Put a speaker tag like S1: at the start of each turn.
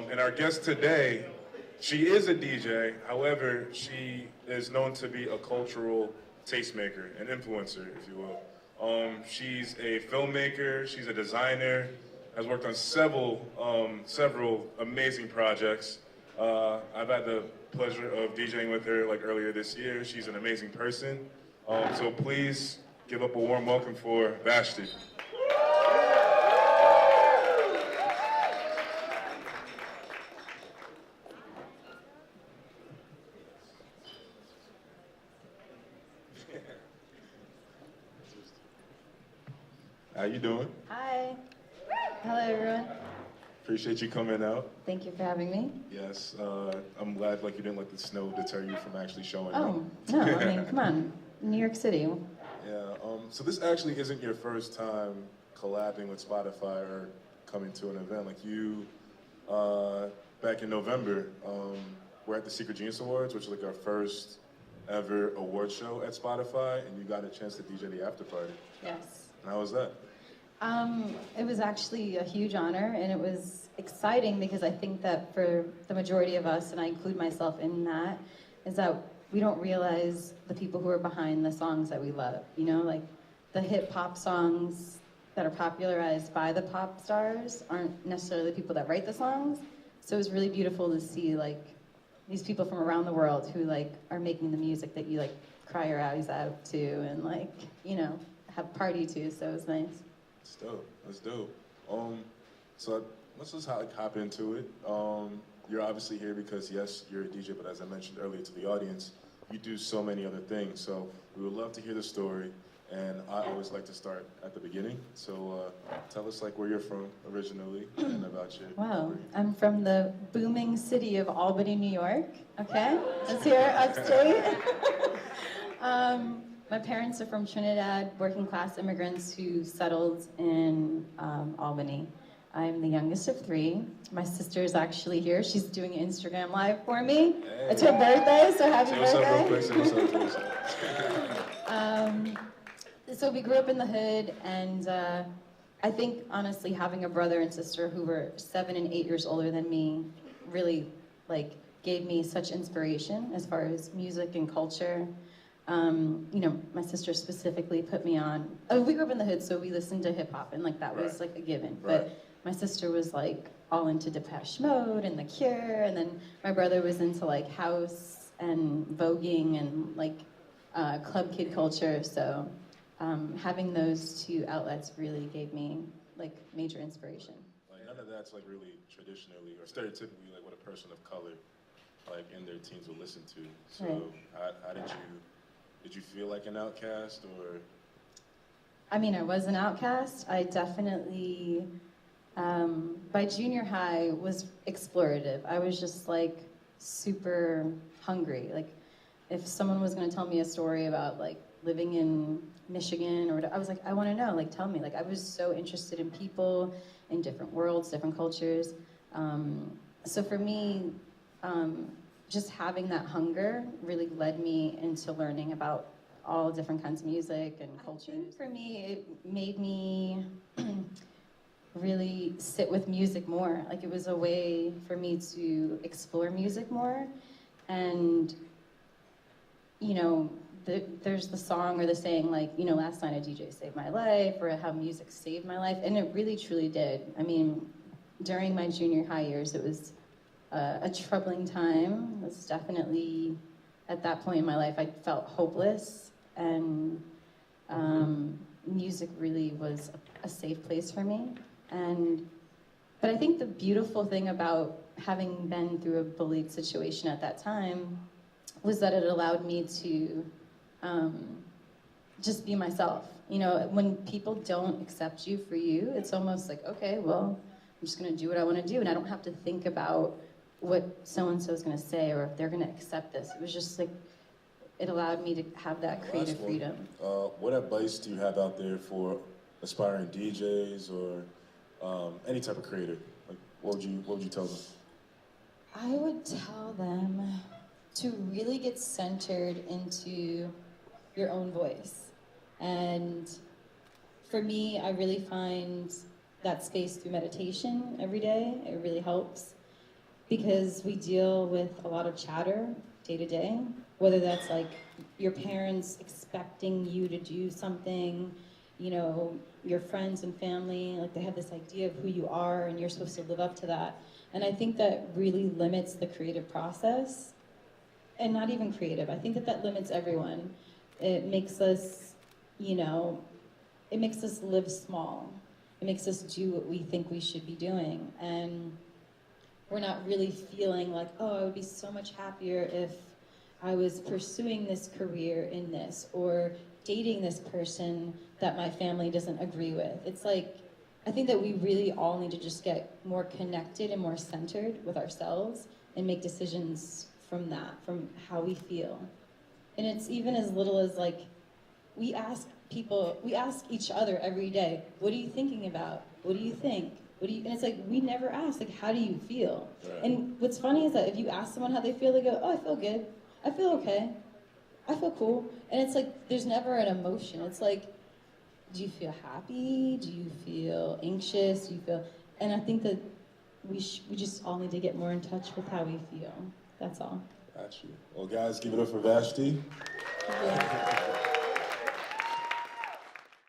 S1: And our guest today, she is a DJ. However, she is known to be a cultural tastemaker, an influencer, if you will. She's a filmmaker. She's a designer. Has worked on several amazing projects. I've had the pleasure of DJing with her like earlier this year. She's an amazing person. So please give up a warm welcome for Vashtie. How you doing?
S2: Hi. Hello, everyone.
S1: Appreciate you coming out.
S2: Thank you for having me.
S1: Yes, I'm glad like you didn't let the snow deter you from actually showing up.
S2: Oh, no, I mean, come on. New York City.
S1: Yeah, so this actually isn't your first time collabing with Spotfiy or coming to an event. Like you, back in November, we're at the Secret Genius Awards, which is like our first ever award show at Spotfiy, and you got a chance to DJ the after party.
S2: Yes.
S1: And how was that?
S2: It was actually a huge honor, and it was exciting because I think that for the majority of us, and I include myself in that, is that we don't realize the people who are behind the songs that we love. You know, like the hip hop songs that are popularized by the pop stars aren't necessarily the people that write the songs. So it was really beautiful to see like these people from around the world who like are making the music that you like cry your eyes out to and like, you know, have party to. So it was nice.
S1: That's dope. That's dope. So let's just hop into it. You're obviously here because yes, you're a DJ, but as I mentioned earlier to the audience, you do so many other things. So we would love to hear the story, and I always like to start at the beginning. So tell us like where you're from originally and about your.
S2: Wow, I'm from the booming city of Albany, New York. Okay, let's hear it upstate. My parents are from Trinidad, working class immigrants who settled in Albany. I'm the youngest of three. My sister is actually here. She's doing an Instagram live for me. Hey. It's her birthday, so happy birthday. So we grew up in the hood, and I think honestly having a brother and sister who were 7 and 8 years older than me really like gave me such inspiration as far as music and culture. You know, my sister specifically put me on. Oh, we grew up in the hood, so we listened to hip hop, and like that was like a given.
S1: Right.
S2: But my sister was like all into Depeche Mode and The Cure, and then my brother was into like house and voguing and like club kid culture. So having those two outlets really gave me like major inspiration.
S1: Like none of that's like really traditionally or stereotypically like what a person of color like in their teens will listen to. So
S2: right.
S1: how did you feel like an outcast or?
S2: I mean, I was an outcast. I definitely, by junior high, was explorative. I was just like super hungry. Like if someone was gonna tell me a story about like living in Michigan or whatever, I was like, I wanna know, like tell me. Like I was so interested in people, in different worlds, different cultures. So for me, just having that hunger really led me into learning about all different kinds of music and cultures. For me, it made me really sit with music more. Like it was a way for me to explore music more. And, you know, there's the song or the saying like, you know, last night a DJ saved my life, or how music saved my life. And it really, truly did. I mean, during my junior high years, it was a troubling time. It was definitely, at that point in my life, I felt hopeless, and music really was a safe place for me. But I think the beautiful thing about having been through a bullied situation at that time was that it allowed me to just be myself. You know, when people don't accept you for you, it's almost like, okay, well, I'm just gonna do what I wanna do, and I don't have to think about what so-and-so is gonna say or if they're gonna accept this. It was just like, it allowed me to have that creative freedom.
S1: What advice do you have out there for aspiring DJs or any type of creator? Like, what would you tell them?
S2: I would tell them to really get centered into your own voice. And for me, I really find that space through meditation every day. It really helps. because we deal with a lot of chatter day to day, whether that's like your parents expecting you to do something, you know, your friends and family, like they have this idea of who you are and you're supposed to live up to that. And I think that really limits the creative process, and not even creative. I think that that limits everyone. It makes us, you know, it makes us live small. It makes us do what we think we should be doing. And we're not really feeling like, oh, I would be so much happier if I was pursuing this career in this, or dating this person that my family doesn't agree with. It's like, I think that we really all need to just get more connected and more centered with ourselves and make decisions from that, from how we feel. And it's even as little as like, we ask each other every day, what are you thinking about? What do you think? And it's like, we never ask, like, how do you feel?
S1: Right.
S2: And what's funny is that if you ask someone how they feel, they go, oh, I feel good. I feel okay. I feel cool. And it's like, there's never an emotion. It's like, do you feel happy? Do you feel anxious? Do you feel, and I think that we just all need to get more in touch with how we feel. That's all.
S3: Got you. Well, guys, give it up for Vashtie.
S2: Yeah.